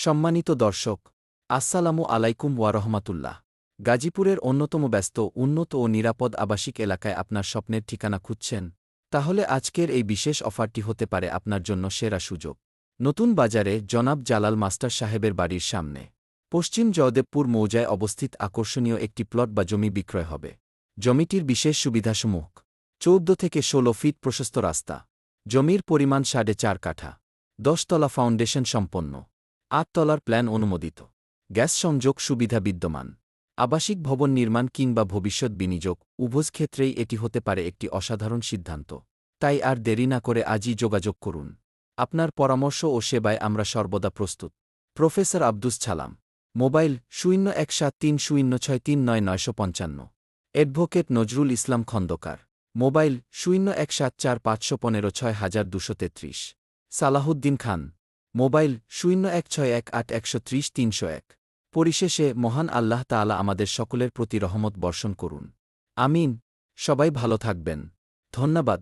সম্মানিত দর্শক, আসসালামু আলাইকুম ওয়া রহমাতুল্লাহ। গাজীপুরের অন্যতম ব্যস্ত, উন্নত ও নিরাপদ আবাসিক এলাকায় আপনার স্বপ্নের ঠিকানা খুঁজছেন? তাহলে আজকের এই বিশেষ অফারটি হতে পারে আপনার জন্য সেরা সুযোগ। নতুন বাজারে জনাব জালাল মাস্টার সাহেবের বাড়ির সামনে পশ্চিম জয়দেবপুর মৌজায় অবস্থিত আকর্ষণীয় একটি প্লট বা জমি বিক্রয় হবে। জমিটির বিশেষ সুবিধাসমূহ: ১৪ থেকে ১৬ ফিট প্রশস্ত রাস্তা, জমির পরিমাণ ৪.৫ কাঠা, ১০ তলা ফাউন্ডেশন সম্পন্ন, ৮ তলার প্ল্যান অনুমোদিত, গ্যাস সংযোগ সুবিধা বিদ্যমান। আবাসিক ভবন নির্মাণ কিংবা ভবিষ্যৎ বিনিয়োগ উভয় ক্ষেত্রেই এটি হতে পারে একটি অসাধারণ সিদ্ধান্ত। তাই আর দেরি না করে আজই যোগাযোগ করুন। আপনার পরামর্শ ও সেবায় আমরা সর্বদা প্রস্তুত। প্রফেসর আব্দুস ছালাম, mobile ০১৭৩০৬৩৯৯৫৫। Advocate Nazrul Islam Khandakar, mobile ০১৭৪৫১৫৬২৩৩। Salahuddin খান, মোবাইল ০১৬১৮১৩০৩০১। পরিশেষে মহান আল্লাহ তাআলা আমাদের সকলের প্রতি রহমত বর্ষণ করুন। আমিন। সবাই ভালো থাকবেন। ধন্যবাদ।